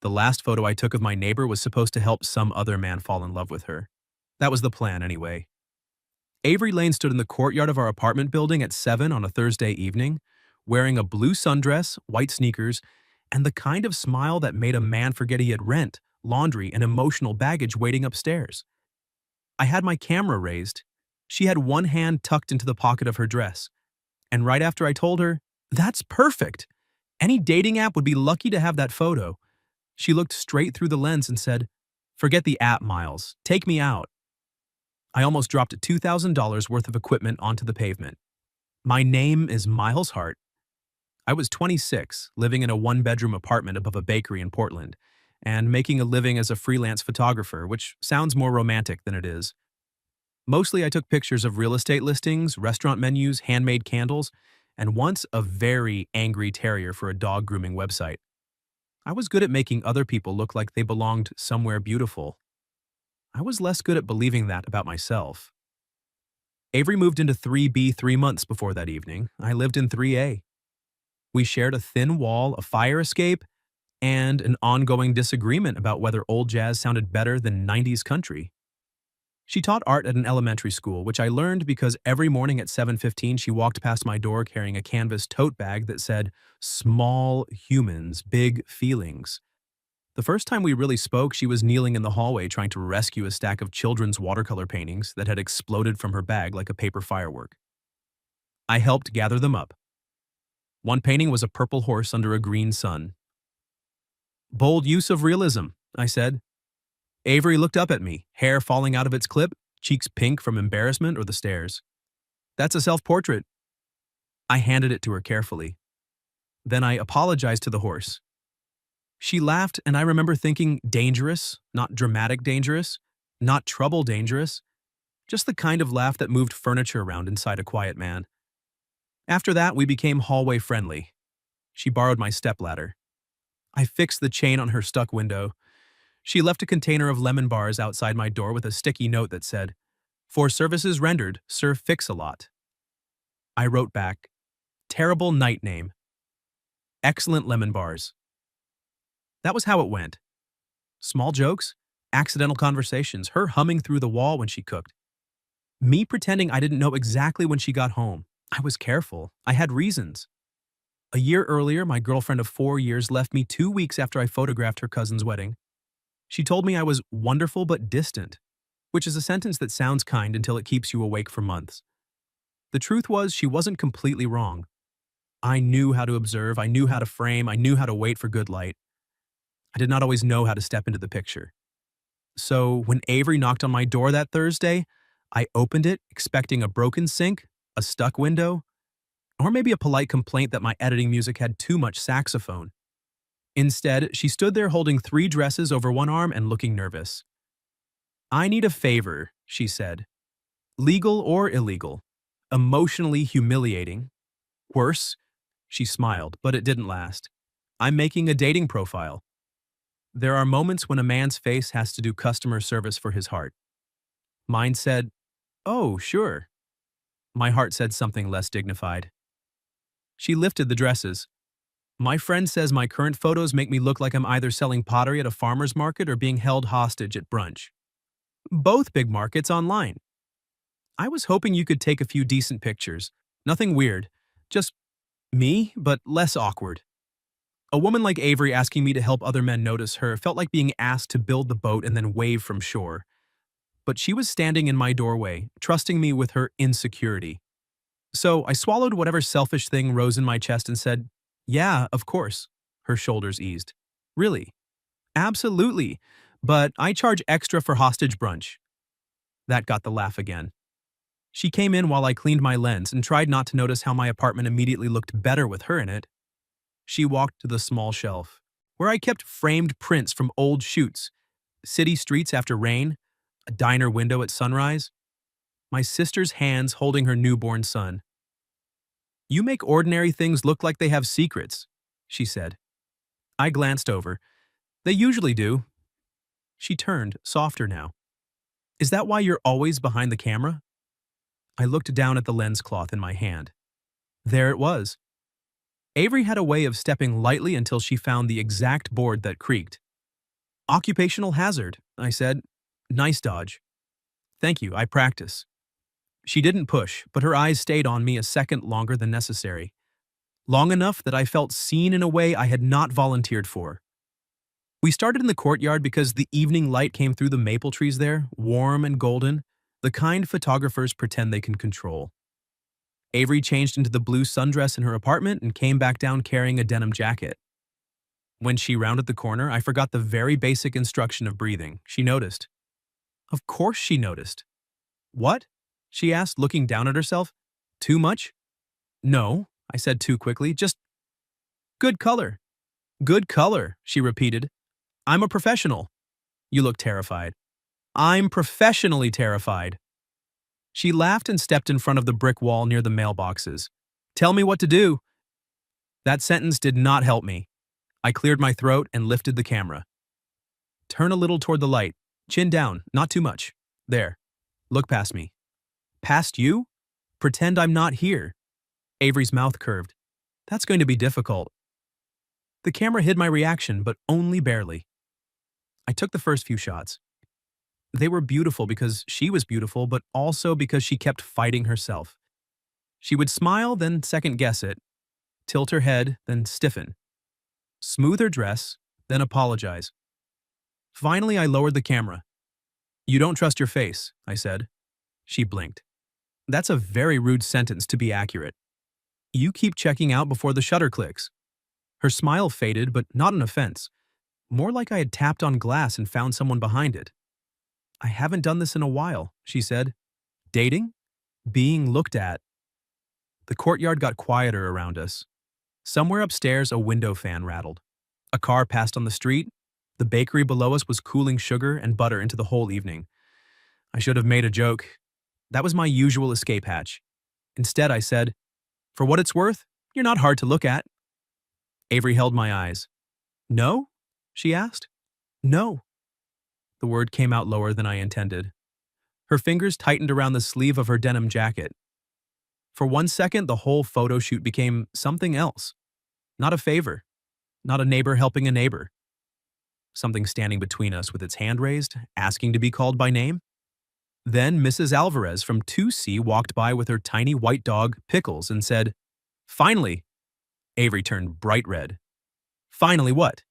The last photo I took of my neighbor was supposed to help some other man fall in love with her. That was the plan, anyway. Avery Lane stood in the courtyard of our apartment building at 7 on a Thursday evening, wearing a blue sundress, white sneakers, and the kind of smile that made a man forget he had rent, laundry, and emotional baggage waiting upstairs. I had my camera raised. She had one hand tucked into the pocket of her dress. And right after I told her, "That's perfect. Any dating app would be lucky to have that photo," she looked straight through the lens and said, "Forget the app, Miles. Take me out." I almost dropped $2,000 worth of equipment onto the pavement. My name is Miles Hart. I was 26, living in a one-bedroom apartment above a bakery in Portland, and making a living as a freelance photographer, which sounds more romantic than it is. Mostly I took pictures of real estate listings, restaurant menus, handmade candles, and once a very angry terrier for a dog grooming website. I was good at making other people look like they belonged somewhere beautiful. I was less good at believing that about myself. Avery moved into 3B 3 months before that evening. I lived in 3A. We shared a thin wall, a fire escape, and an ongoing disagreement about whether old jazz sounded better than 90s country. She taught art at an elementary school, which I learned because every morning at 7:15 she walked past my door carrying a canvas tote bag that said, "Small humans, big feelings." The first time we really spoke, she was kneeling in the hallway trying to rescue a stack of children's watercolor paintings that had exploded from her bag like a paper firework. I helped gather them up. One painting was a purple horse under a green sun. "Bold use of realism," I said. Avery looked up at me, hair falling out of its clip, cheeks pink from embarrassment or the stares. "That's a self-portrait." I handed it to her carefully. Then I apologized to the horse. She laughed, and I remember thinking dangerous, not dramatic dangerous, not trouble dangerous, just the kind of laugh that moved furniture around inside a quiet man. After that, we became hallway friendly. She borrowed my stepladder. I fixed the chain on her stuck window. She left a container of lemon bars outside my door with a sticky note that said, "For services rendered, Sir Fix-a-Lot." I wrote back, "Terrible night name. Excellent lemon bars." That was how it went. Small jokes, accidental conversations, her humming through the wall when she cooked. Me pretending I didn't know exactly when she got home. I was careful. I had reasons. A year earlier, my girlfriend of 4 years left me 2 weeks after I photographed her cousin's wedding. She told me I was wonderful but distant, which is a sentence that sounds kind until it keeps you awake for months. The truth was, she wasn't completely wrong. I knew how to observe, I knew how to frame, I knew how to wait for good light. I did not always know how to step into the picture. So when Avery knocked on my door that Thursday, I opened it expecting a broken sink, a stuck window, or maybe a polite complaint that my editing music had too much saxophone. Instead, she stood there holding 3 dresses over one arm and looking nervous. "I need a favor," she said. "Legal or illegal. Emotionally humiliating. Worse," she smiled, but it didn't last. "I'm making a dating profile." There are moments when a man's face has to do customer service for his heart. Mine said, "Oh, sure." My heart said something less dignified. She lifted the dresses. "My friend says my current photos make me look like I'm either selling pottery at a farmer's market or being held hostage at brunch. Both big markets online. I was hoping you could take a few decent pictures. Nothing weird. Just me, but less awkward." A woman like Avery asking me to help other men notice her felt like being asked to build the boat and then wave from shore. But she was standing in my doorway, trusting me with her insecurity. So I swallowed whatever selfish thing rose in my chest and said, "Yeah, of course." Her shoulders eased. "Really?" "Absolutely. But I charge extra for hostage brunch." That got the laugh again. She came in while I cleaned my lens and tried not to notice how my apartment immediately looked better with her in it. She walked to the small shelf, where I kept framed prints from old shoots, city streets after rain, a diner window at sunrise, my sister's hands holding her newborn son. "You make ordinary things look like they have secrets," she said. I glanced over. "They usually do." She turned, softer now. "Is that why you're always behind the camera?" I looked down at the lens cloth in my hand. There it was. Avery had a way of stepping lightly until she found the exact board that creaked, Occupational hazard, I said. Nice dodge. Thank you, I practice. She didn't push, but her eyes stayed on me a second longer than necessary. Long enough that I felt seen in a way I had not volunteered for. We started in the courtyard because the evening light came through the maple trees there, warm and golden, the kind photographers pretend they can control. Avery changed into the blue sundress in her apartment and came back down carrying a denim jacket. When she rounded the corner, I forgot the very basic instruction of breathing. She noticed. Of course she noticed. What? She asked, looking down at herself. Too much? No, I said too quickly. Just good color. Good color, she repeated. I'm a professional. You look terrified. I'm professionally terrified. She laughed and stepped in front of the brick wall near the mailboxes. Tell me what to do. That sentence did not help me. I cleared my throat and lifted the camera. Turn a little toward the light. Chin down, not too much. There. Look past me. Past you? Pretend I'm not here. Avery's mouth curved. That's going to be difficult. The camera hid my reaction, but only barely. I took the first few shots. They were beautiful because she was beautiful, but also because she kept fighting herself. She would smile, then second-guess it, tilt her head, then stiffen, smooth her dress, then apologize. Finally, I lowered the camera. You don't trust your face, I said. She blinked. That's a very rude sentence to be accurate. You keep checking out before the shutter clicks. Her smile faded, but not an offense. More like I had tapped on glass and found someone behind it. I haven't done this in a while, she said. Dating? Being looked at. The courtyard got quieter around us. Somewhere upstairs, a window fan rattled. A car passed on the street. The bakery below us was cooling sugar and butter into the whole evening. I should have made a joke. That was my usual escape hatch. Instead, I said, for what it's worth, you're not hard to look at. Avery held my eyes. No? She asked. No. The word came out lower than I intended. Her fingers tightened around the sleeve of her denim jacket. For 1 second, the whole photo shoot became something else. Not a favor. Not a neighbor helping a neighbor. Something standing between us with its hand raised, asking to be called by name. Then Mrs. Alvarez from 2C walked by with her tiny white dog, Pickles, and said, Finally! Avery turned bright red. Finally what?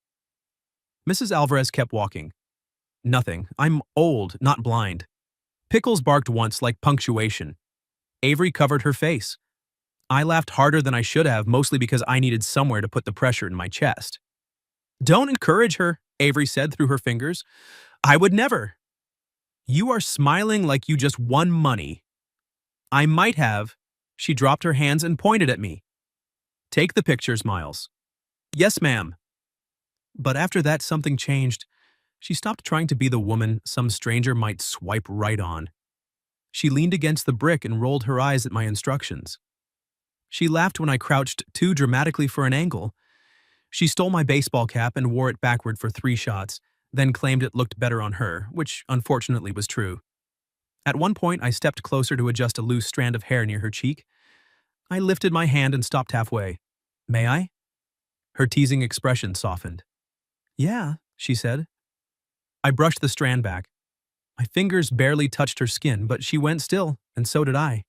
Mrs. Alvarez kept walking. Nothing. I'm old, not blind. Pickles barked once like punctuation. Avery covered her face. I laughed harder than I should have, mostly because I needed somewhere to put the pressure in my chest. Don't encourage her, Avery said through her fingers. I would never. You are smiling like you just won money. I might have. She dropped her hands and pointed at me. Take the pictures, Miles. Yes, ma'am. But after that, something changed. She stopped trying to be the woman some stranger might swipe right on. She leaned against the brick and rolled her eyes at my instructions. She laughed when I crouched too dramatically for an angle. She stole my baseball cap and wore it backward for 3 shots, then claimed it looked better on her, which unfortunately was true. At one point, I stepped closer to adjust a loose strand of hair near her cheek. I lifted my hand and stopped halfway. May I? Her teasing expression softened. Yeah, she said. I brushed the strand back. My fingers barely touched her skin, but she went still, and so did I.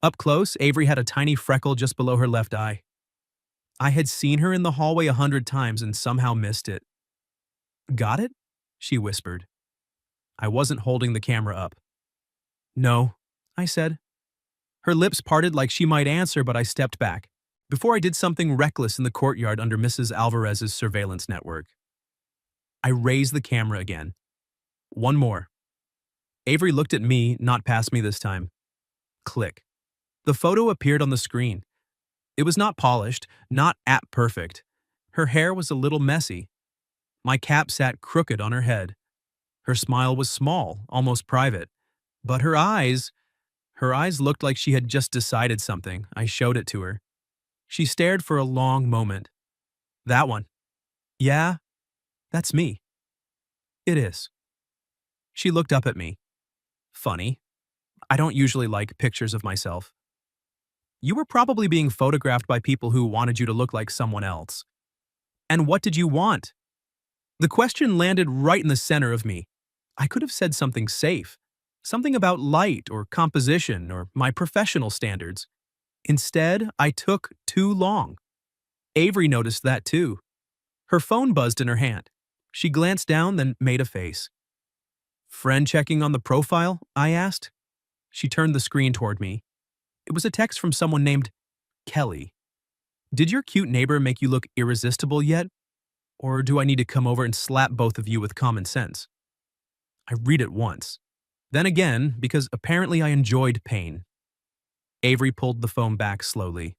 Up close, Avery had a tiny freckle just below her left eye. I had seen her in the hallway 100 times and somehow missed it. Got it? She whispered. I wasn't holding the camera up. No, I said. Her lips parted like she might answer, but I stepped back, before I did something reckless in the courtyard under Mrs. Alvarez's surveillance network. I raised the camera again. One more. Avery looked at me, not past me this time. Click. The photo appeared on the screen. It was not polished, not app perfect. Her hair was a little messy. My cap sat crooked on her head. Her smile was small, almost private. But her eyes looked like she had just decided something. I showed it to her. She stared for a long moment. That one. Yeah, that's me. It is. She looked up at me. Funny. I don't usually like pictures of myself. You were probably being photographed by people who wanted you to look like someone else. And what did you want? The question landed right in the center of me. I could have said something safe, something about light or composition or my professional standards. Instead, I took too long. Avery noticed that too. Her phone buzzed in her hand. She glanced down, then made a face. Friend checking on the profile? I asked. She turned the screen toward me. It was a text from someone named Kelly. Did your cute neighbor make you look irresistible yet? Or do I need to come over and slap both of you with common sense? I read it once. Then again, because apparently I enjoyed pain. Avery pulled the phone back slowly.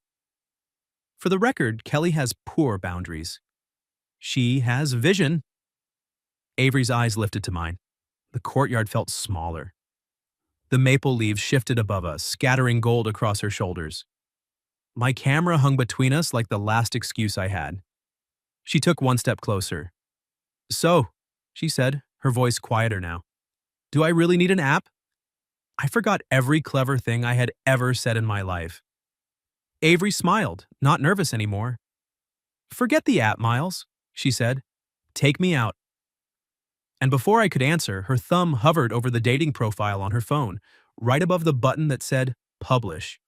For the record, Kelly has poor boundaries. She has vision. Avery's eyes lifted to mine. The courtyard felt smaller. The maple leaves shifted above us, scattering gold across her shoulders. My camera hung between us like the last excuse I had. She took one step closer. So, she said, her voice quieter now. Do I really need an app? I forgot every clever thing I had ever said in my life. Avery smiled, not nervous anymore. Forget the app, Miles, she said. Take me out. And before I could answer, her thumb hovered over the dating profile on her phone, right above the button that said Publish.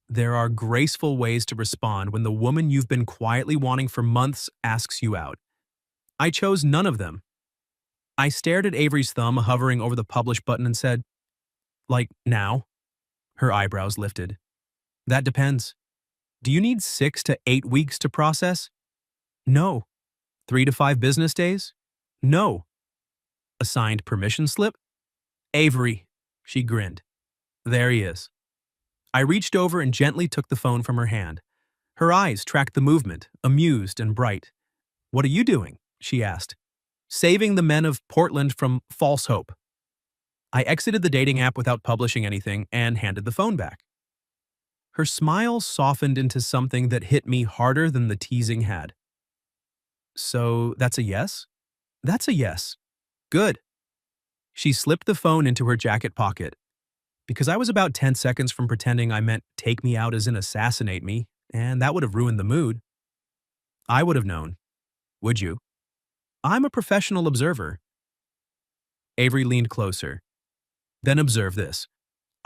There are graceful ways to respond when the woman you've been quietly wanting for months asks you out. I chose none of them. I stared at Avery's thumb hovering over the Publish button and said, Like now? Her eyebrows lifted. That depends. Do you need 6 to 8 weeks to process? No. 3 to 5 business days? No. A signed permission slip? Avery, she grinned. There he is. I reached over and gently took the phone from her hand. Her eyes tracked the movement, amused and bright. What are you doing? She asked. Saving the men of Portland from false hope. I exited the dating app without publishing anything and handed the phone back. Her smile softened into something that hit me harder than the teasing had. So that's a yes? That's a yes. Good. She slipped the phone into her jacket pocket. Because I was about 10 seconds from pretending I meant take me out as in assassinate me, and that would have ruined the mood. I would have known. Would you? I'm a professional observer. Avery leaned closer. Then observe this.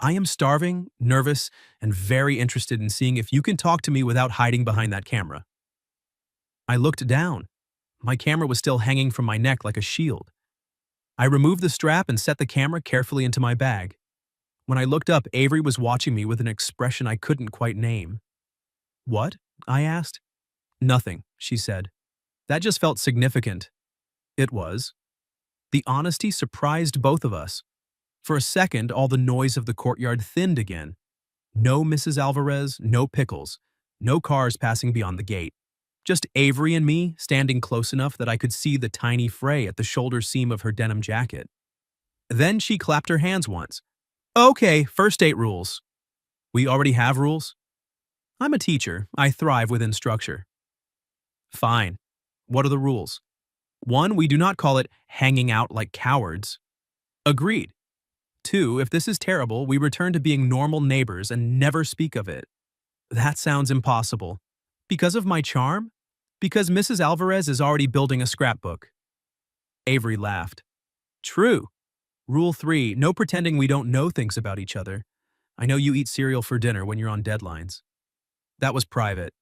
I am starving, nervous, and very interested in seeing if you can talk to me without hiding behind that camera. I looked down. My camera was still hanging from my neck like a shield. I removed the strap and set the camera carefully into my bag. When I looked up, Avery was watching me with an expression I couldn't quite name. What? I asked. Nothing, she said. That just felt significant. It was. The honesty surprised both of us. For a second, all the noise of the courtyard thinned again. No Mrs. Alvarez, no pickles, no cars passing beyond the gate. Just Avery and me standing close enough that I could see the tiny fray at the shoulder seam of her denim jacket. Then she clapped her hands once. Okay, first date rules. We already have rules? I'm a teacher. I thrive within structure. Fine. What are the rules? 1, we do not call it hanging out like cowards. Agreed. 2, if this is terrible, we return to being normal neighbors and never speak of it. That sounds impossible. Because of my charm? Because Mrs. Alvarez is already building a scrapbook. Avery laughed. True. Rule 3, no pretending we don't know things about each other. I know you eat cereal for dinner when you're on deadlines. That was private.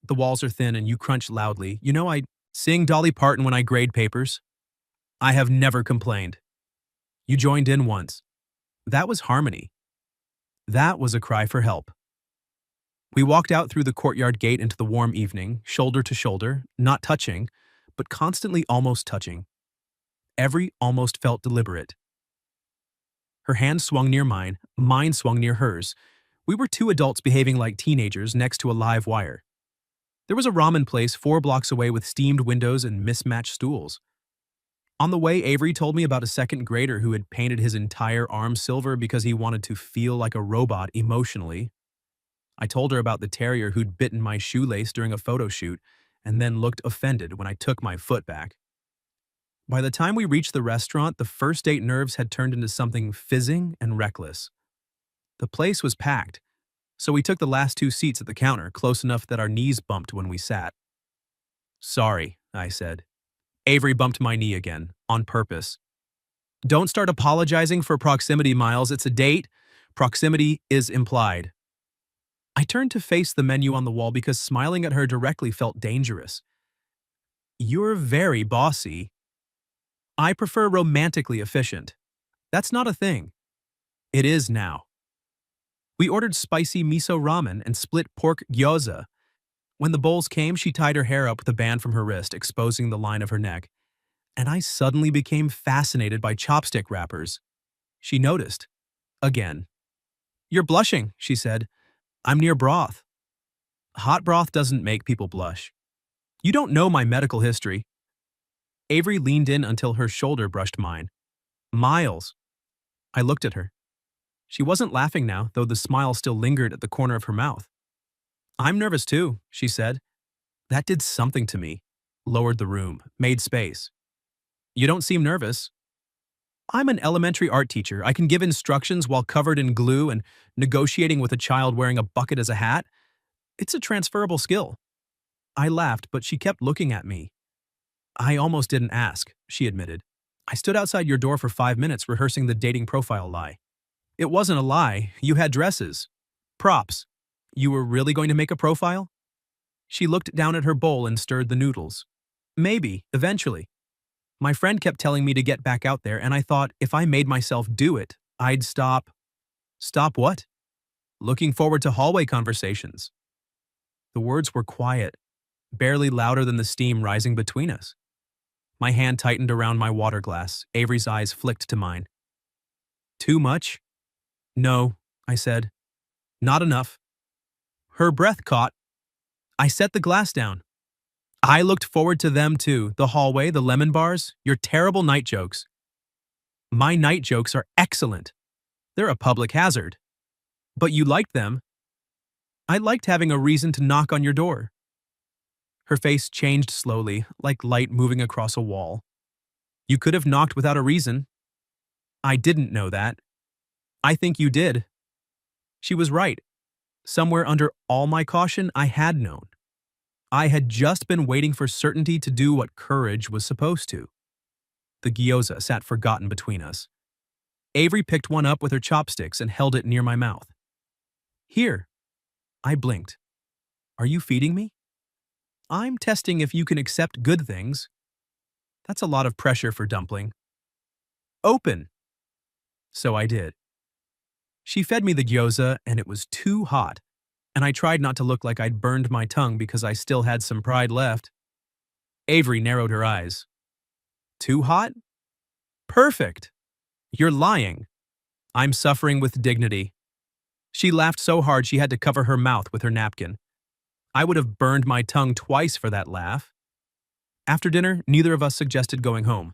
The walls are thin and you crunch loudly. You know I sing Dolly Parton when I grade papers. I have never complained. You joined in once. That was harmony. That was a cry for help. We walked out through the courtyard gate into the warm evening, shoulder to shoulder, not touching, but constantly almost touching. Every almost felt deliberate. Her hand swung near mine swung near hers. We were 2 adults behaving like teenagers next to a live wire. There was a ramen place 4 blocks away with steamed windows and mismatched stools. On the way, Avery told me about a second grader who had painted his entire arm silver because he wanted to feel like a robot emotionally. I told her about the terrier who'd bitten my shoelace during a photo shoot and then looked offended when I took my foot back. By the time we reached the restaurant, the first date nerves had turned into something fizzing and reckless. The place was packed, so we took the last 2 seats at the counter, close enough that our knees bumped when we sat. Sorry, I said. Avery bumped my knee again, on purpose. Don't start apologizing for proximity, Miles. It's a date. Proximity is implied. I turned to face the menu on the wall because smiling at her directly felt dangerous. You're very bossy. I prefer romantically efficient. That's not a thing. It is now. We ordered spicy miso ramen and split pork gyoza. When the bowls came, she tied her hair up with a band from her wrist, exposing the line of her neck. And I suddenly became fascinated by chopstick wrappers. She noticed. Again. You're blushing, she said. I'm near broth. Hot broth doesn't make people blush. You don't know my medical history. Avery leaned in until her shoulder brushed mine. Miles. I looked at her. She wasn't laughing now, though the smile still lingered at the corner of her mouth. I'm nervous too, she said. That did something to me. Lowered the room, made space. You don't seem nervous. I'm an elementary art teacher. I can give instructions while covered in glue and negotiating with a child wearing a bucket as a hat. It's a transferable skill. I laughed, but she kept looking at me. I almost didn't ask, she admitted. I stood outside your door for 5 minutes rehearsing the dating profile lie. It wasn't a lie. You had dresses. Props. You were really going to make a profile? She looked down at her bowl and stirred the noodles. Maybe, eventually. My friend kept telling me to get back out there, and I thought if I made myself do it, I'd stop. Stop what? Looking forward to hallway conversations. The words were quiet, barely louder than the steam rising between us. My hand tightened around my water glass. Avery's eyes flicked to mine. Too much? No, I said. Not enough. Her breath caught. I set the glass down. I looked forward to them too, the hallway, the lemon bars, your terrible night jokes. My night jokes are excellent. They're a public hazard. But you liked them. I liked having a reason to knock on your door. Her face changed slowly, like light moving across a wall. You could have knocked without a reason. I didn't know that. I think you did. She was right. Somewhere under all my caution, I had known. I had just been waiting for certainty to do what courage was supposed to. The gyoza sat forgotten between us. Avery picked one up with her chopsticks and held it near my mouth. Here. I blinked. Are you feeding me? I'm testing if you can accept good things. That's a lot of pressure for Dumpling. Open. So I did. She fed me the gyoza, and it was too hot, and I tried not to look like I'd burned my tongue because I still had some pride left. Avery narrowed her eyes. Too hot? Perfect. You're lying. I'm suffering with dignity. She laughed so hard she had to cover her mouth with her napkin. I would have burned my tongue twice for that laugh. After dinner, neither of us suggested going home.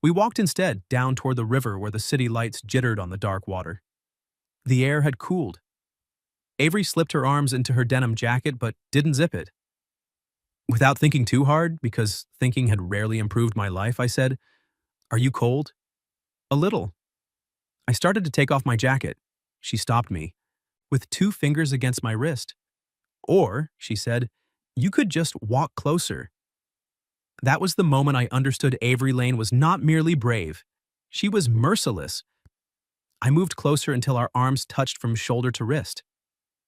We walked instead down toward the river where the city lights jittered on the dark water. The air had cooled. Avery slipped her arms into her denim jacket but didn't zip it. Without thinking too hard, because thinking had rarely improved my life, I said, Are you cold? A little. I started to take off my jacket. She stopped me, with 2 fingers against my wrist. Or, she said, you could just walk closer. That was the moment I understood Avery Lane was not merely brave. She was merciless. I moved closer until our arms touched from shoulder to wrist.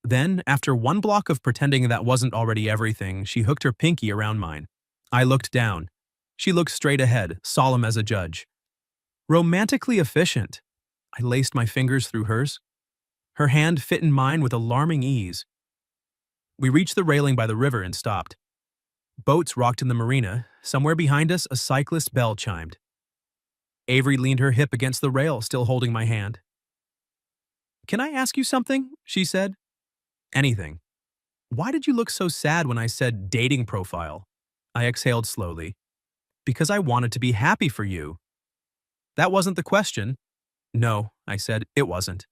Then, after one block of pretending that wasn't already everything, she hooked her pinky around mine. I looked down. She looked straight ahead, solemn as a judge. Romantically efficient. I laced my fingers through hers. Her hand fit in mine with alarming ease. We reached the railing by the river and stopped. Boats rocked in the marina. Somewhere behind us, a cyclist's bell chimed. Avery leaned her hip against the rail, still holding my hand. Can I ask you something? She said. Anything. Why did you look so sad when I said dating profile? I exhaled slowly. Because I wanted to be happy for you. That wasn't the question. No, I said, it wasn't.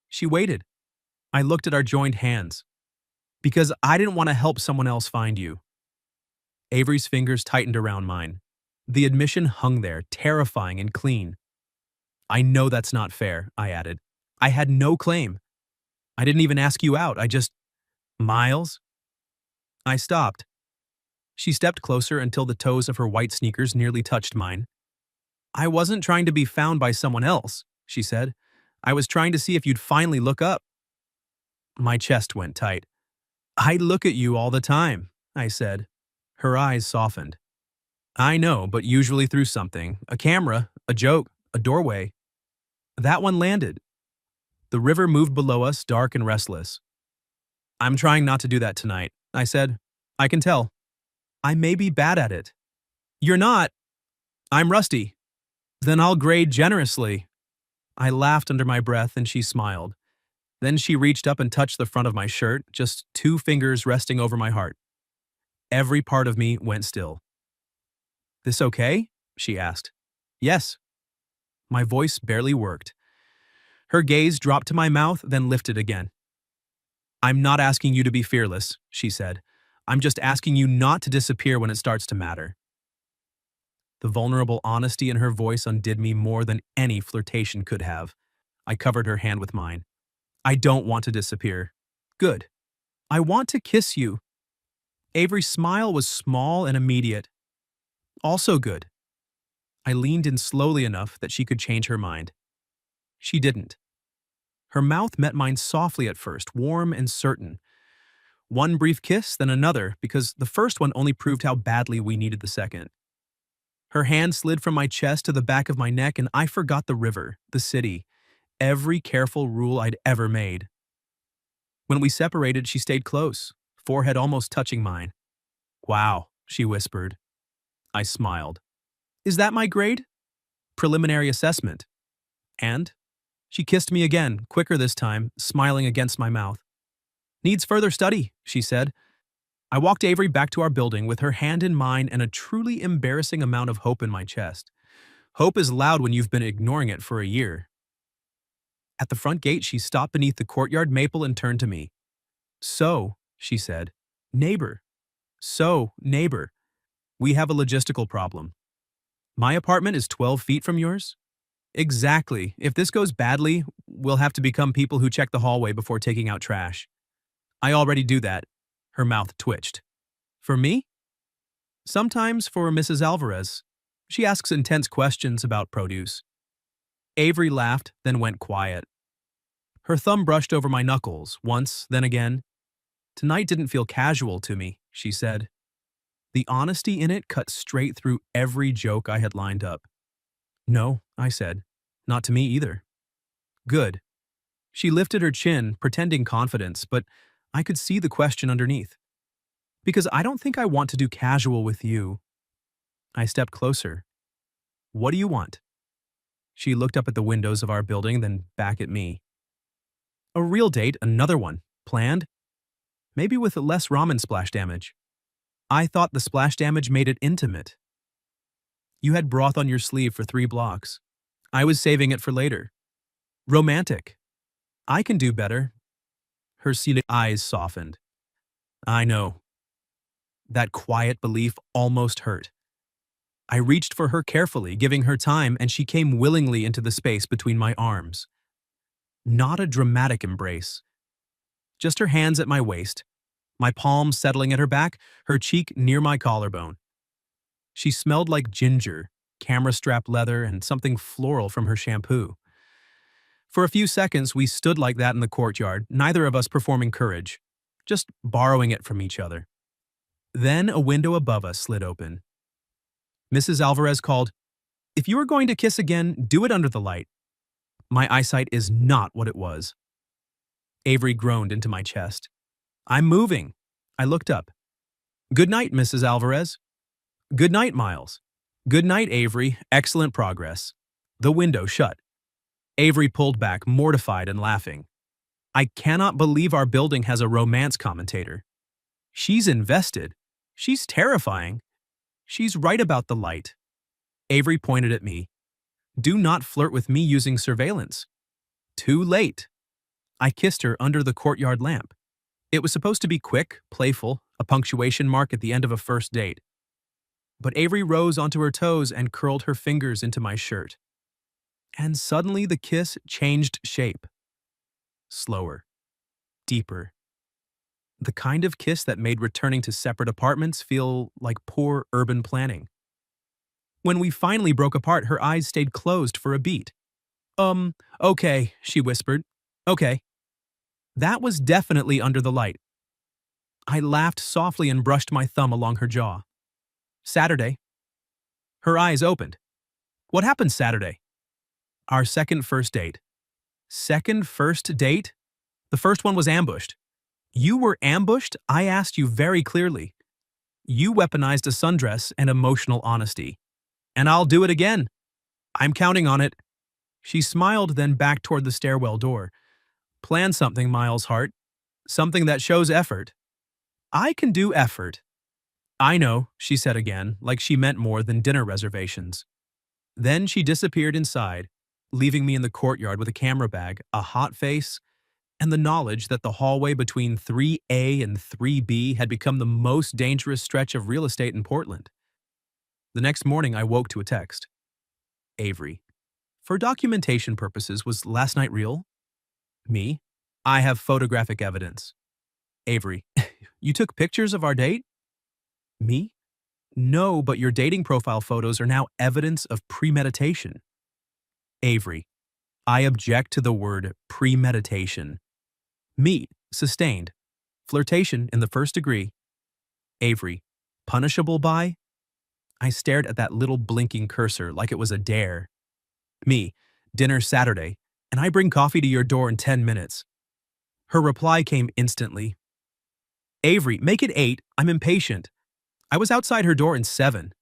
She waited. I looked at our joined hands. Because I didn't want to help someone else find you. Avery's fingers tightened around mine. The admission hung there, terrifying and clean. I know that's not fair, I added. I had no claim. I didn't even ask you out, I just… Miles? I stopped. She stepped closer until the toes of her white sneakers nearly touched mine. I wasn't trying to be found by someone else, she said. I was trying to see if you'd finally look up. My chest went tight. I look at you all the time, I said. Her eyes softened. I know, but usually through something. A camera, a joke, a doorway. That one landed. The river moved below us, dark and restless. I'm trying not to do that tonight, I said. I can tell. I may be bad at it. You're not. I'm rusty. Then I'll grade generously. I laughed under my breath and she smiled. Then she reached up and touched the front of my shirt, just 2 fingers resting over my heart. Every part of me went still. This okay? She asked. Yes. My voice barely worked. Her gaze dropped to my mouth, then lifted again. I'm not asking you to be fearless, she said. I'm just asking you not to disappear when it starts to matter. The vulnerable honesty in her voice undid me more than any flirtation could have. I covered her hand with mine. I don't want to disappear. Good. I want to kiss you. Avery's smile was small and immediate. Also good. I leaned in slowly enough that she could change her mind. She didn't. Her mouth met mine softly at first, warm and certain. One brief kiss, then another, because the first one only proved how badly we needed the second. Her hand slid from my chest to the back of my neck, and I forgot the river, the city, every careful rule I'd ever made. When we separated, she stayed close, forehead almost touching mine. Wow, she whispered. I smiled. Is that my grade? Preliminary assessment. And? She kissed me again, quicker this time, smiling against my mouth. Needs further study, she said. I walked Avery back to our building with her hand in mine and a truly embarrassing amount of hope in my chest. Hope is loud when you've been ignoring it for a year. At the front gate, she stopped beneath the courtyard maple and turned to me. So, she said, neighbor. So, neighbor, we have a logistical problem. My apartment is 12 feet from yours? Exactly. If this goes badly, we'll have to become people who check the hallway before taking out trash. I already do that. Her mouth twitched. For me? Sometimes for Mrs. Alvarez. She asks intense questions about produce. Avery laughed, then went quiet. Her thumb brushed over my knuckles, once, then again. Tonight didn't feel casual to me, she said. The honesty in it cut straight through every joke I had lined up. No, I said. Not to me either. Good. She lifted her chin, pretending confidence, but I could see the question underneath. Because I don't think I want to do casual with you. I stepped closer. What do you want? She looked up at the windows of our building, then back at me. A real date, another one. Planned? Maybe with less ramen splash damage. I thought the splash damage made it intimate. You had broth on your sleeve for 3 blocks. I was saving it for later. Romantic. I can do better. Her sealed eyes softened. I know. That quiet belief almost hurt. I reached for her carefully, giving her time, and she came willingly into the space between my arms. Not a dramatic embrace. Just her hands at my waist, my palms settling at her back, her cheek near my collarbone. She smelled like ginger, camera-strap leather, and something floral from her shampoo. For a few seconds, we stood like that in the courtyard, neither of us performing courage, just borrowing it from each other. Then a window above us slid open. Mrs. Alvarez called, "If you are going to kiss again, do it under the light." My eyesight is not what it was. Avery groaned into my chest. I'm moving. I looked up. Good night, Mrs. Alvarez. Good night, Miles. Good night, Avery. Excellent progress. The window shut. Avery pulled back, mortified and laughing. I cannot believe our building has a romance commentator. She's invested. She's terrifying. She's right about the light. Avery pointed at me. Do not flirt with me using surveillance. Too late. I kissed her under the courtyard lamp. It was supposed to be quick, playful, a punctuation mark at the end of a first date. But Avery rose onto her toes and curled her fingers into my shirt. And suddenly the kiss changed shape. Slower. Deeper. The kind of kiss that made returning to separate apartments feel like poor urban planning. When we finally broke apart, her eyes stayed closed for a beat. Okay, she whispered. Okay. That was definitely under the light. I laughed softly and brushed my thumb along her jaw. Saturday. Her eyes opened. What happened Saturday? Our second first date. Second first date? The first one was ambushed. You were ambushed? I asked you very clearly. You weaponized a sundress and emotional honesty. And I'll do it again. I'm counting on it. She smiled, then backed toward the stairwell door. Plan something, Miles Hart. Something that shows effort. I can do effort. I know, she said again, like she meant more than dinner reservations. Then she disappeared inside, leaving me in the courtyard with a camera bag, a hot face, and the knowledge that the hallway between 3A and 3B had become the most dangerous stretch of real estate in Portland. The next morning, I woke to a text. Avery. For documentation purposes, was last night real? Me. I have photographic evidence. Avery. You took pictures of our date? Me. No, but your dating profile photos are now evidence of premeditation. Avery. I object to the word premeditation. Me. Sustained. Flirtation in the first degree. Avery. Punishable by? I stared at that little blinking cursor like it was a dare. Me. Dinner Saturday, and I bring coffee to your door in 10 minutes. Her reply came instantly. Avery, make it 8. I'm impatient. I was outside her door in 7.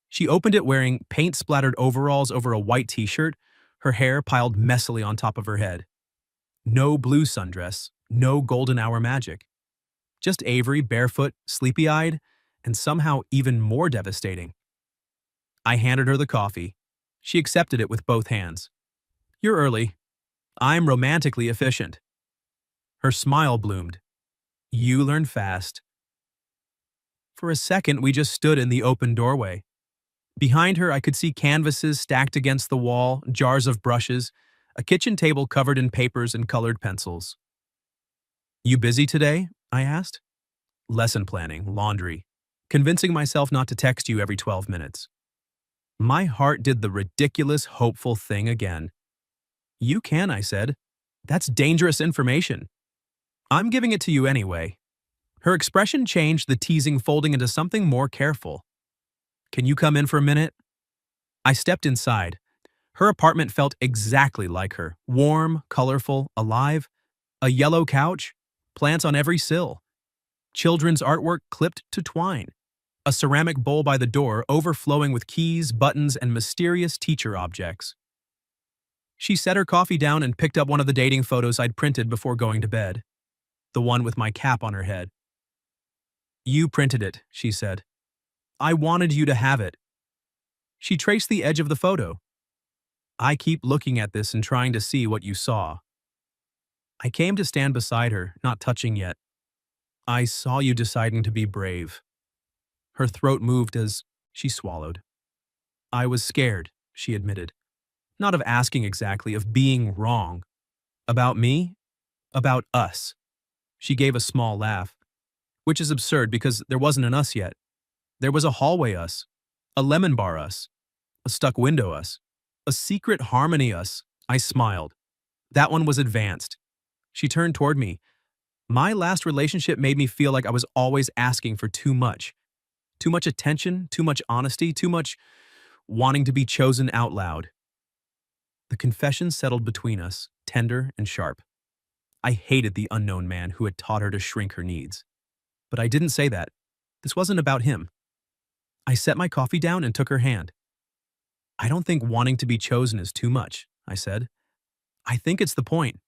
She opened it wearing paint-splattered overalls over a white t-shirt, her hair piled messily on top of her head. No blue sundress, no golden hour magic. Just Avery, barefoot, sleepy-eyed, and somehow even more devastating. I handed her the coffee. She accepted it with both hands. You're early. I'm romantically efficient. Her smile bloomed. You learn fast. For a second, we just stood in the open doorway. Behind her, I could see canvases stacked against the wall, jars of brushes, a kitchen table covered in papers and colored pencils. You busy today? I asked. Lesson planning, laundry, convincing myself not to text you every 12 minutes. My heart did the ridiculous, hopeful thing again. You can, I said. That's dangerous information. I'm giving it to you anyway. Her expression changed, the teasing folding into something more careful. Can you come in for a minute? I stepped inside. Her apartment felt exactly like her, warm, colorful, alive. A yellow couch, plants on every sill. Children's artwork clipped to twine. A ceramic bowl by the door overflowing with keys, buttons, and mysterious teacher objects. She set her coffee down and picked up one of the dating photos I'd printed before going to bed. The one with my cap on her head. You printed it, she said. I wanted you to have it. She traced the edge of the photo. I keep looking at this and trying to see what you saw. I came to stand beside her, not touching yet. I saw you deciding to be brave. Her throat moved as she swallowed. I was scared, she admitted. Not of asking exactly, of being wrong. About me? About us. She gave a small laugh, which is absurd because there wasn't an us yet. There was a hallway us, a lemon bar us, a stuck window us, a secret harmony us. I smiled. That one was advanced. She turned toward me. My last relationship made me feel like I was always asking for too much. Too much attention, too much honesty, too much wanting to be chosen out loud. The confession settled between us, tender and sharp. I hated the unknown man who had taught her to shrink her needs. But I didn't say that. This wasn't about him. I set my coffee down and took her hand. I don't think wanting to be chosen is too much, I said. I think it's the point.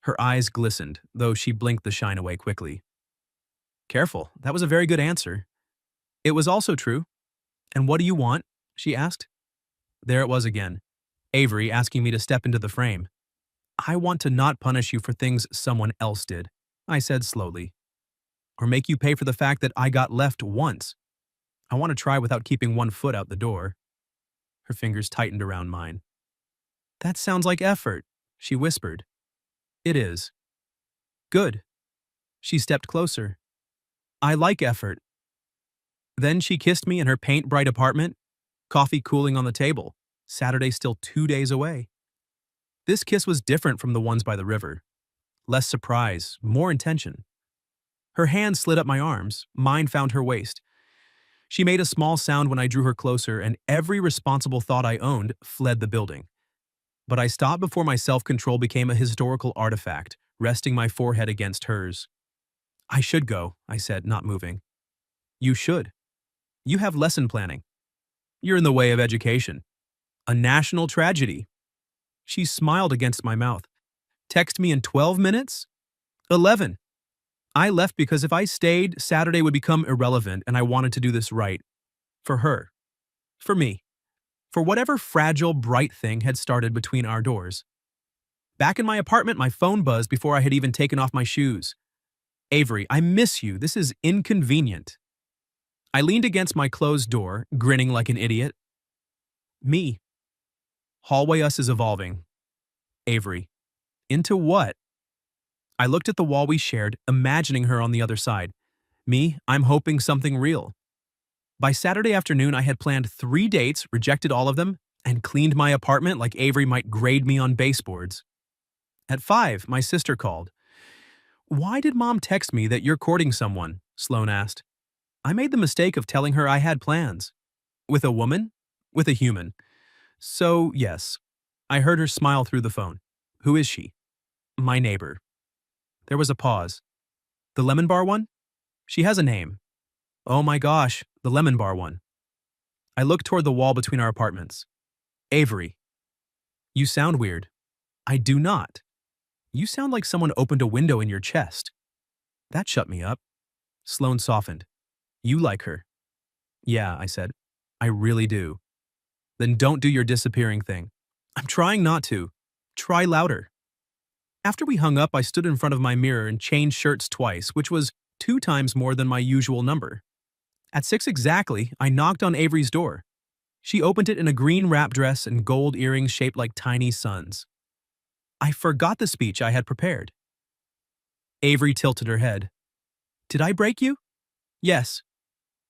Her eyes glistened, though she blinked the shine away quickly. Careful, that was a very good answer. It was also true. And what do you want? She asked. There it was again. Avery asking me to step into the frame. I want to not punish you for things someone else did, I said slowly. Or make you pay for the fact that I got left once. I want to try without keeping one foot out the door. Her fingers tightened around mine. That sounds like effort, she whispered. It is. Good. She stepped closer. I like effort. Then she kissed me in her paint-bright apartment, coffee cooling on the table. Saturday still 2 days away. This kiss was different from the ones by the river. Less surprise, more intention. Her hand slid up my arms, mine found her waist. She made a small sound when I drew her closer, and every responsible thought I owned fled the building. But I stopped before my self-control became a historical artifact, resting my forehead against hers. I should go, I said, not moving. You should. You have lesson planning. You're in the way of education. A national tragedy. She smiled against my mouth. Text me in 12 minutes? 11. I left because if I stayed, Saturday would become irrelevant, and I wanted to do this right. For her. For me. For whatever fragile, bright thing had started between our doors. Back in my apartment, my phone buzzed before I had even taken off my shoes. Avery, I miss you. This is inconvenient. I leaned against my closed door, grinning like an idiot. Me. Hallway us is evolving. Avery. Into what? I looked at the wall we shared, imagining her on the other side. Me, I'm hoping something real. By Saturday afternoon, I had planned 3 dates, rejected all of them, and cleaned my apartment like Avery might grade me on baseboards. At 5, my sister called. Why did Mom text me that you're courting someone? Sloan asked. I made the mistake of telling her I had plans. With a woman? With a human. So, yes. I heard her smile through the phone. Who is she? My neighbor. There was a pause. The lemon bar one? She has a name. Oh my gosh, the lemon bar one. I looked toward the wall between our apartments. Avery. You sound weird. I do not. You sound like someone opened a window in your chest. That shut me up. Sloan softened. You like her. Yeah, I said. I really do. Then don't do your disappearing thing. I'm trying not to. Try louder. After we hung up, I stood in front of my mirror and changed shirts twice, which was 2 times more than my usual number. At 6 exactly, I knocked on Avery's door. She opened it in a green wrap dress and gold earrings shaped like tiny suns. I forgot the speech I had prepared. Avery tilted her head. Did I break you? Yes.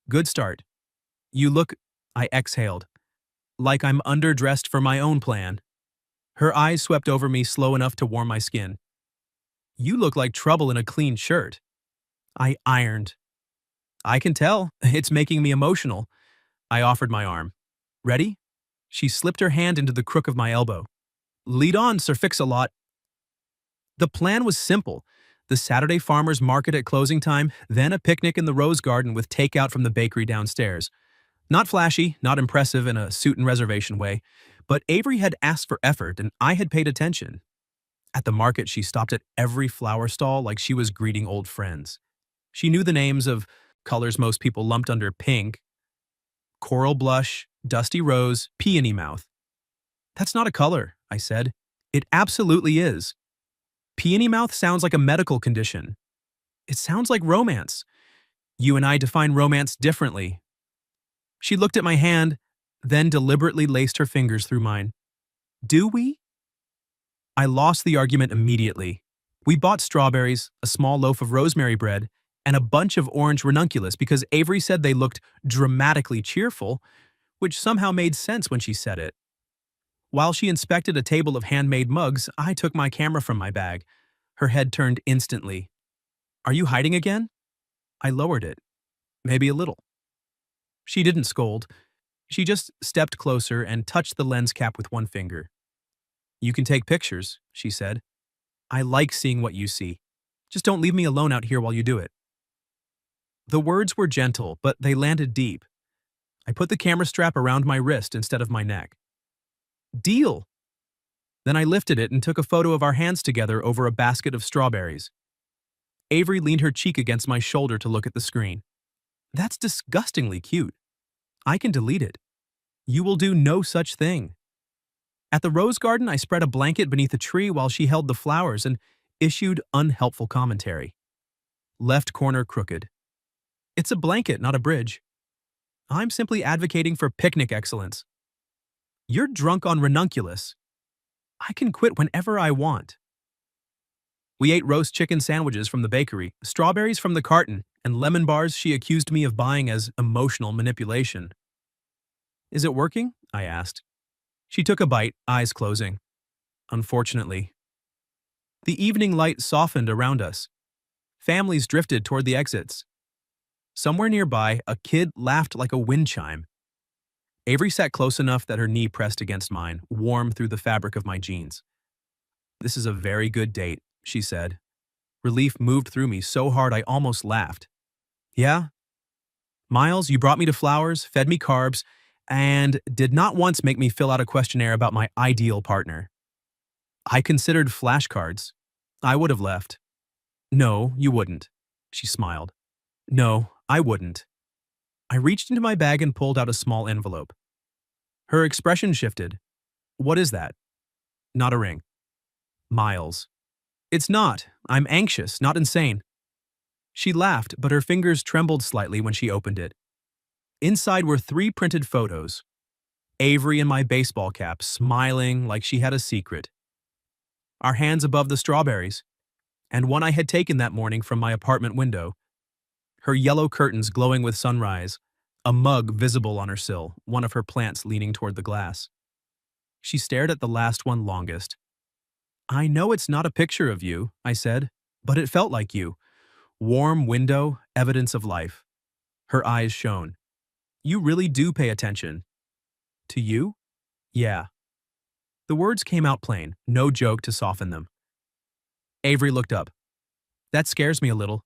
Good start. You look, I exhaled, like I'm underdressed for my own plan. Her eyes swept over me slow enough to warm my skin. You look like trouble in a clean shirt. I ironed. I can tell. It's making me emotional. I offered my arm. Ready? She slipped her hand into the crook of my elbow. Lead on, Sir Fix-a-Lot. The plan was simple. The Saturday farmers market at closing time, then a picnic in the rose garden with takeout from the bakery downstairs. Not flashy, not impressive in a suit and reservation way, but Avery had asked for effort and I had paid attention. At the market, she stopped at every flower stall like she was greeting old friends. She knew the names of colors most people lumped under pink: coral blush, dusty rose, peony mouth. That's not a color, I said. It absolutely is. Peony mouth sounds like a medical condition. It sounds like romance. You and I define romance differently. She looked at my hand, then deliberately laced her fingers through mine. Do we? I lost the argument immediately. We bought strawberries, a small loaf of rosemary bread, and a bunch of orange ranunculus because Avery said they looked dramatically cheerful, which somehow made sense when she said it. While she inspected a table of handmade mugs, I took my camera from my bag. Her head turned instantly. Are you hiding again? I lowered it. Maybe a little. She didn't scold. She just stepped closer and touched the lens cap with one finger. You can take pictures, she said. I like seeing what you see. Just don't leave me alone out here while you do it. The words were gentle, but they landed deep. I put the camera strap around my wrist instead of my neck. Deal! Then I lifted it and took a photo of our hands together over a basket of strawberries. Avery leaned her cheek against my shoulder to look at the screen. That's disgustingly cute. I can delete it. You will do no such thing. At the rose garden, I spread a blanket beneath a tree while she held the flowers and issued unhelpful commentary. Left corner crooked. It's a blanket, not a bridge. I'm simply advocating for picnic excellence. You're drunk on ranunculus. I can quit whenever I want. We ate roast chicken sandwiches from the bakery, strawberries from the carton, and lemon bars she accused me of buying as emotional manipulation. Is it working? I asked. She took a bite, eyes closing. Unfortunately. The evening light softened around us. Families drifted toward the exits. Somewhere nearby, a kid laughed like a wind chime. Avery sat close enough that her knee pressed against mine, warm through the fabric of my jeans. This is a very good date, she said. Relief moved through me so hard I almost laughed. Yeah? Miles, you brought me to Flowers, fed me carbs, and did not once make me fill out a questionnaire about my ideal partner. I considered flashcards. I would have left. No, you wouldn't. She smiled. No, I wouldn't. I reached into my bag and pulled out a small envelope. Her expression shifted. What is that? Not a ring. Miles. It's not. I'm anxious, not insane. She laughed, but her fingers trembled slightly when she opened it. Inside were 3 printed photos. Avery in my baseball cap, smiling like she had a secret. Our hands above the strawberries, and one I had taken that morning from my apartment window. Her yellow curtains glowing with sunrise, a mug visible on her sill, one of her plants leaning toward the glass. She stared at the last one longest. I know it's not a picture of you, I said, but it felt like you. Warm window, evidence of life. Her eyes shone. You really do pay attention. To you? Yeah. The words came out plain, no joke to soften them. Avery looked up. That scares me a little.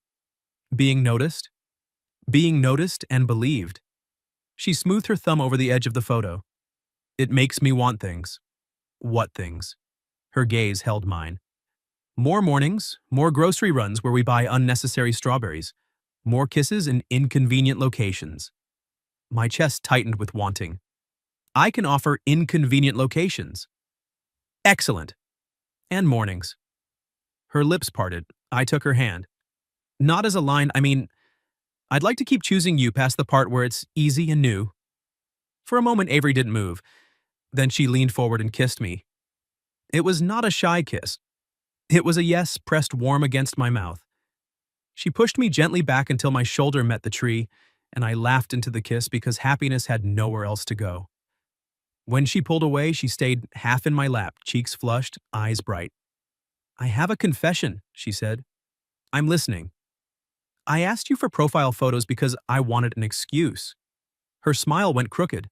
Being noticed? Being noticed and believed. She smoothed her thumb over the edge of the photo. It makes me want things. What things? Her gaze held mine. More mornings, more grocery runs where we buy unnecessary strawberries, more kisses in inconvenient locations. My chest tightened with wanting. I can offer inconvenient locations. Excellent. And mornings. Her lips parted. I took her hand. Not as a line, I'd like to keep choosing you past the part where it's easy and new. For a moment, Avery didn't move. Then she leaned forward and kissed me. It was not a shy kiss. It was a yes pressed warm against my mouth. She pushed me gently back until my shoulder met the tree, and I laughed into the kiss because happiness had nowhere else to go. When she pulled away, she stayed half in my lap, cheeks flushed, eyes bright. I have a confession, she said. I'm listening. I asked you for profile photos because I wanted an excuse. Her smile went crooked.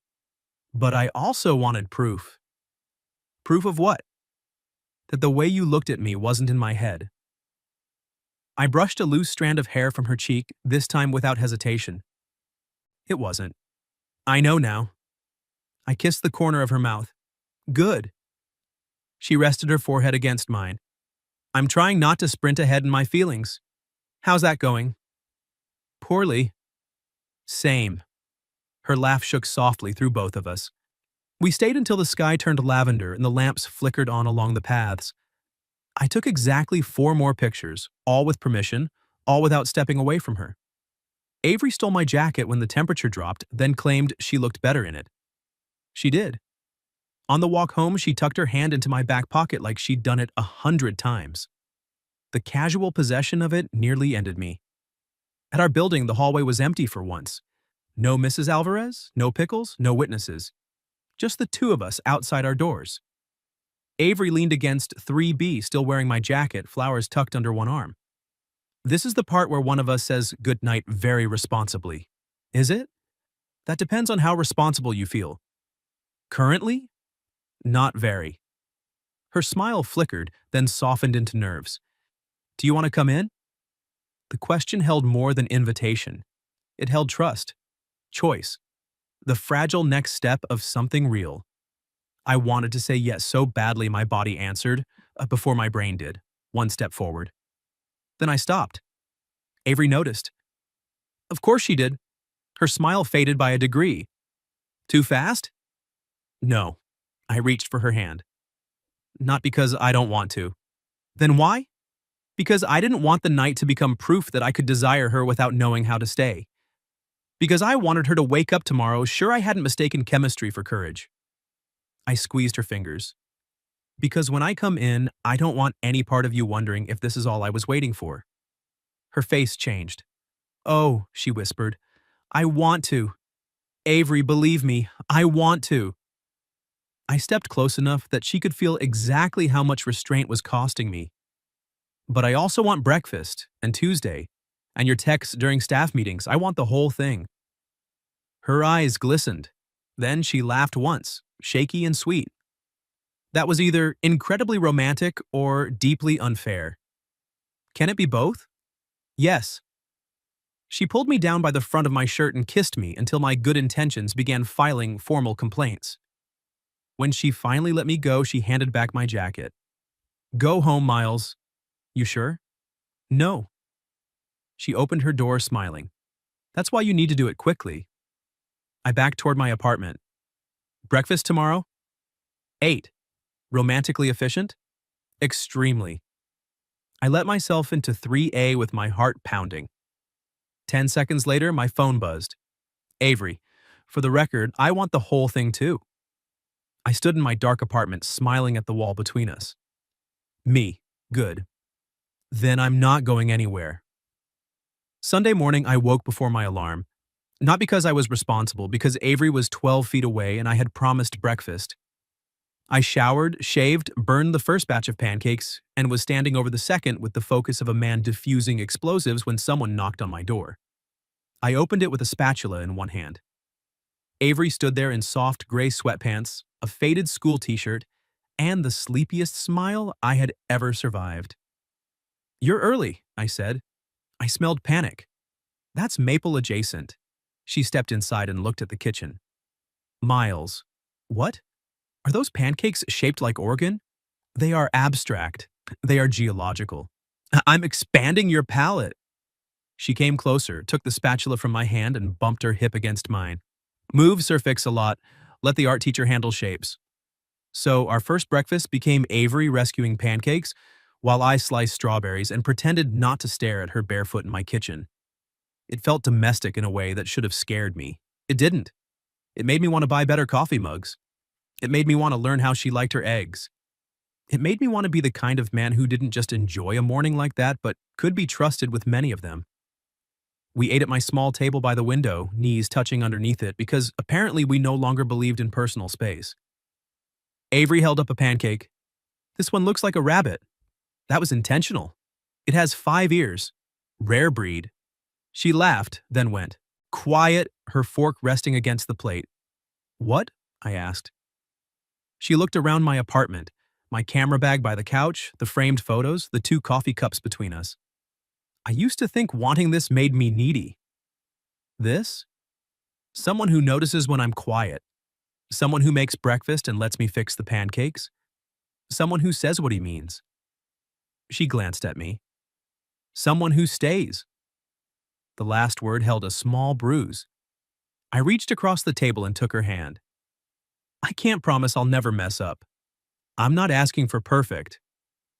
But I also wanted proof. Proof of what? That the way you looked at me wasn't in my head. I brushed a loose strand of hair from her cheek, this time without hesitation. It wasn't. I know now. I kissed the corner of her mouth. Good. She rested her forehead against mine. I'm trying not to sprint ahead in my feelings. How's that going? Poorly. Same. Her laugh shook softly through both of us. We stayed until the sky turned lavender and the lamps flickered on along the paths. I took exactly 4 more pictures, all with permission, all without stepping away from her. Avery stole my jacket when the temperature dropped, then claimed she looked better in it. She did. On the walk home, she tucked her hand into my back pocket like she'd done it 100 times. The casual possession of it nearly ended me. At our building, the hallway was empty for once. No Mrs. Alvarez, no Pickles, no witnesses. Just the 2 of us outside our doors. Avery leaned against 3B, still wearing my jacket, flowers tucked under one arm. This is the part where one of us says goodnight very responsibly. Is it? That depends on how responsible you feel. Currently? Not very. Her smile flickered, then softened into nerves. Do you want to come in? The question held more than invitation. It held trust, choice, the fragile next step of something real. I wanted to say yes so badly my body answered, before my brain did, one step forward. Then I stopped. Avery noticed. Of course she did. Her smile faded by a degree. Too fast? No. I reached for her hand. Not because I don't want to. Then why? Because I didn't want the night to become proof that I could desire her without knowing how to stay. Because I wanted her to wake up tomorrow sure I hadn't mistaken chemistry for courage. I squeezed her fingers. Because when I come in, I don't want any part of you wondering if this is all I was waiting for. Her face changed. Oh, she whispered, I want to. Avery, believe me, I want to. I stepped close enough that she could feel exactly how much restraint was costing me. But I also want breakfast, and Tuesday, and your texts during staff meetings. I want the whole thing. Her eyes glistened. Then she laughed once, shaky and sweet. That was either incredibly romantic or deeply unfair. Can it be both? Yes. She pulled me down by the front of my shirt and kissed me until my good intentions began filing formal complaints. When she finally let me go, she handed back my jacket. Go home, Miles. You sure? No. She opened her door, smiling. That's why you need to do it quickly. I backed toward my apartment. Breakfast tomorrow? 8. Romantically efficient? Extremely. I let myself into 3A with my heart pounding. 10 seconds later, my phone buzzed. Avery, for the record, I want the whole thing too. I stood in my dark apartment, smiling at the wall between us. Me. Good. Then I'm not going anywhere. Sunday morning, I woke before my alarm. Not because I was responsible, because Avery was 12 feet away and I had promised breakfast. I showered, shaved, burned the first batch of pancakes, and was standing over the second with the focus of a man diffusing explosives when someone knocked on my door. I opened it with a spatula in one hand. Avery stood there in soft gray sweatpants, a faded school t-shirt, and the sleepiest smile I had ever survived. You're early, I said. I smelled panic. That's maple adjacent. She stepped inside and looked at the kitchen. Miles. What? Are those pancakes shaped like organ? They are abstract. They are geological. I'm expanding your palate. She came closer, took the spatula from my hand, and bumped her hip against mine. Move, Sir Fix-a-Lot. Let the art teacher handle shapes. So our first breakfast became Avery rescuing pancakes, while I sliced strawberries and pretended not to stare at her barefoot in my kitchen. It felt domestic in a way that should have scared me. It didn't. It made me want to buy better coffee mugs. It made me want to learn how she liked her eggs. It made me want to be the kind of man who didn't just enjoy a morning like that, but could be trusted with many of them. We ate at my small table by the window, knees touching underneath it, because apparently we no longer believed in personal space. Avery held up a pancake. This one looks like a rabbit. That was intentional. It has 5 ears. Rare breed. She laughed, then went. Quiet, her fork resting against the plate. What? I asked. She looked around my apartment, my camera bag by the couch, the framed photos, the 2 coffee cups between us. I used to think wanting this made me needy. This? Someone who notices when I'm quiet. Someone who makes breakfast and lets me fix the pancakes. Someone who says what he means. She glanced at me. Someone who stays. The last word held a small bruise. I reached across the table and took her hand. I can't promise I'll never mess up. I'm not asking for perfect.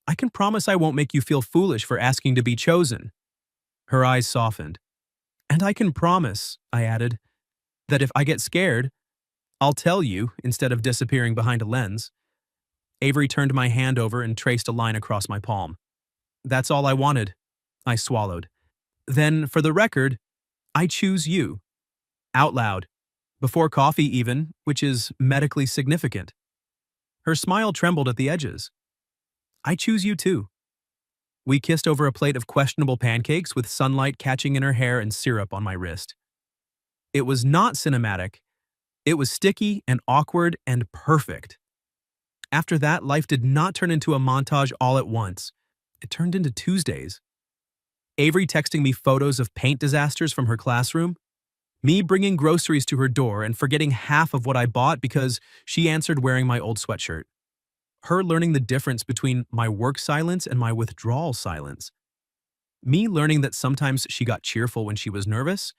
I can promise I won't make you feel foolish for asking to be chosen. Her eyes softened. And I can promise, I added, that if I get scared, I'll tell you instead of disappearing behind a lens. Avery turned my hand over and traced a line across my palm. That's all I wanted. I swallowed. Then, for the record, I choose you. Out loud. Before coffee even, which is medically significant. Her smile trembled at the edges. I choose you too. We kissed over a plate of questionable pancakes with sunlight catching in her hair and syrup on my wrist. It was not cinematic. It was sticky and awkward and perfect. After that, life did not turn into a montage all at once. It turned into Tuesdays. Avery texting me photos of paint disasters from her classroom. Me bringing groceries to her door and forgetting half of what I bought because she answered wearing my old sweatshirt. Her learning the difference between my work silence and my withdrawal silence. Me learning that sometimes she got cheerful when she was nervous,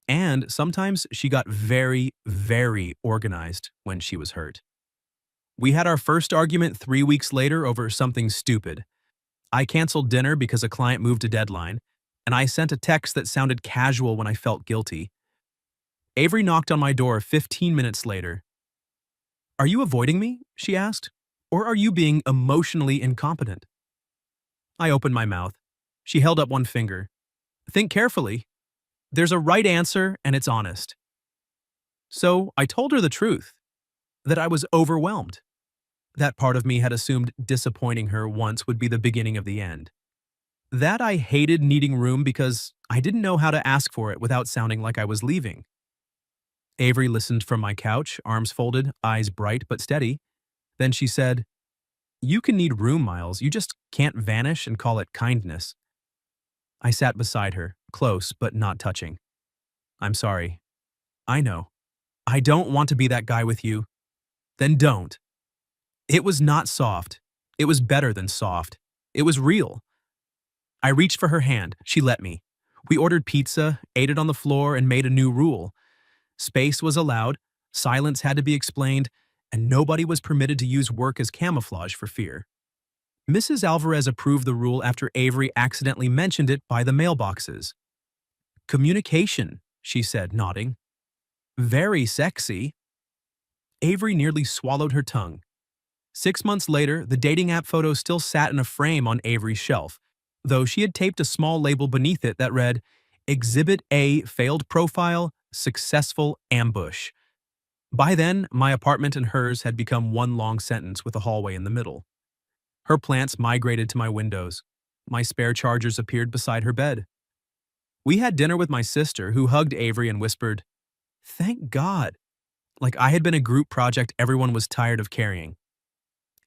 and sometimes she got very, very organized when she was hurt. We had our first argument 3 weeks later over something stupid. I canceled dinner because a client moved a deadline, and I sent a text that sounded casual when I felt guilty. Avery knocked on my door 15 minutes later. Are you avoiding me? She asked. Or are you being emotionally incompetent? I opened my mouth. She held up one finger. Think carefully. There's a right answer, and it's honest. So I told her the truth, that I was overwhelmed. That part of me had assumed disappointing her once would be the beginning of the end. That I hated needing room because I didn't know how to ask for it without sounding like I was leaving. Avery listened from my couch, arms folded, eyes bright but steady. Then she said, "You can need room, Miles. You just can't vanish and call it kindness." I sat beside her, close but not touching. "I'm sorry. I know. I don't want to be that guy with you." "Then don't." It was not soft. It was better than soft. It was real. I reached for her hand. She let me. We ordered pizza, ate it on the floor, and made a new rule. Space was allowed, silence had to be explained, and nobody was permitted to use work as camouflage for fear. Mrs. Alvarez approved the rule after Avery accidentally mentioned it by the mailboxes. "Communication," she said, nodding. "Very sexy." Avery nearly swallowed her tongue. 6 months later, the dating app photo still sat in a frame on Avery's shelf, though she had taped a small label beneath it that read, "Exhibit A failed profile, successful ambush." By then, my apartment and hers had become one long sentence with a hallway in the middle. Her plants migrated to my windows. My spare chargers appeared beside her bed. We had dinner with my sister, who hugged Avery and whispered, "Thank God," like I had been a group project everyone was tired of carrying.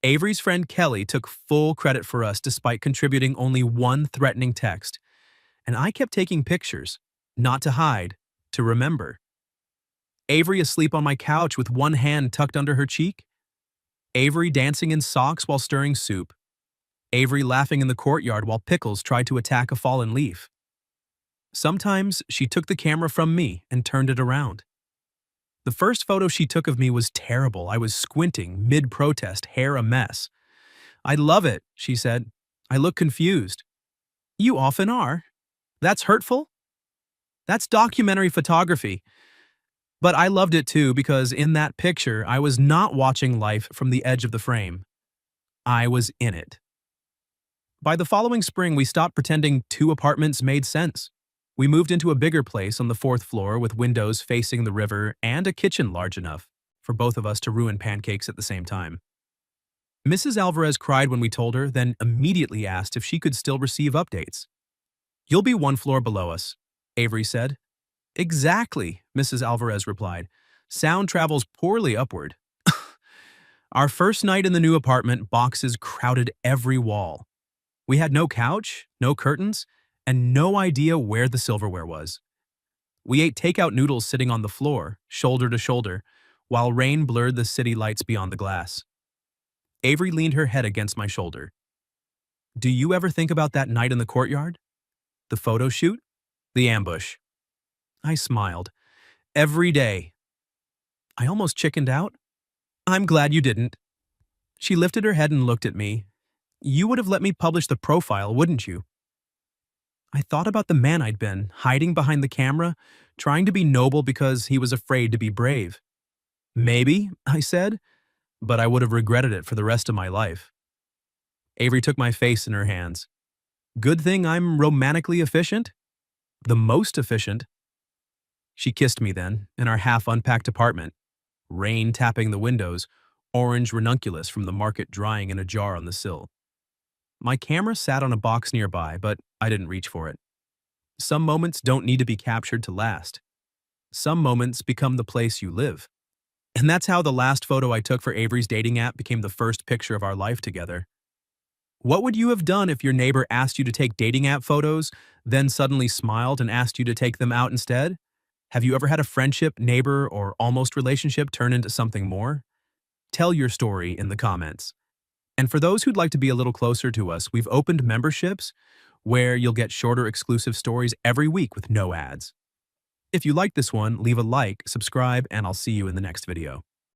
Avery's friend Kelly took full credit for us despite contributing only one threatening text, and I kept taking pictures, not to hide, to remember. Avery asleep on my couch with one hand tucked under her cheek. Avery dancing in socks while stirring soup. Avery laughing in the courtyard while Pickles tried to attack a fallen leaf. Sometimes she took the camera from me and turned it around. The first photo she took of me was terrible. I was squinting, mid-protest, hair a mess. "I love it," she said. "I look confused." "You often are. That's hurtful?" "That's documentary photography." But I loved it too because in that picture, I was not watching life from the edge of the frame. I was in it. By the following spring, we stopped pretending 2 apartments made sense. We moved into a bigger place on the 4th floor with windows facing the river and a kitchen large enough for both of us to ruin pancakes at the same time. Mrs. Alvarez cried when we told her, then immediately asked if she could still receive updates. "You'll be 1 floor below us," Avery said. "Exactly," Mrs. Alvarez replied. "Sound travels poorly upward." Our first night in the new apartment, boxes crowded every wall. We had no couch, no curtains, and no idea where the silverware was. We ate takeout noodles sitting on the floor, shoulder to shoulder, while rain blurred the city lights beyond the glass. Avery leaned her head against my shoulder. "Do you ever think about that night in the courtyard? The photo shoot? The ambush?" I smiled. "Every day." I almost chickened out. "I'm glad you didn't." She lifted her head and looked at me. "You would have let me publish the profile, wouldn't you?" I thought about the man I'd been, hiding behind the camera, trying to be noble because he was afraid to be brave. "Maybe," I said, "but I would have regretted it for the rest of my life." Avery took my face in her hands. "Good thing I'm romantically efficient. The most efficient." She kissed me then, in our half-unpacked apartment, rain tapping the windows, orange ranunculus from the market drying in a jar on the sill. My camera sat on a box nearby, but I didn't reach for it. Some moments don't need to be captured to last. Some moments become the place you live. And that's how the last photo I took for Avery's dating app became the first picture of our life together. What would you have done if your neighbor asked you to take dating app photos, then suddenly smiled and asked you to take them out instead? Have you ever had a friendship, neighbor, or almost relationship turn into something more? Tell your story in the comments. And for those who'd like to be a little closer to us, we've opened memberships where you'll get shorter exclusive stories every week with no ads. If you like this one, leave a like, subscribe, and I'll see you in the next video.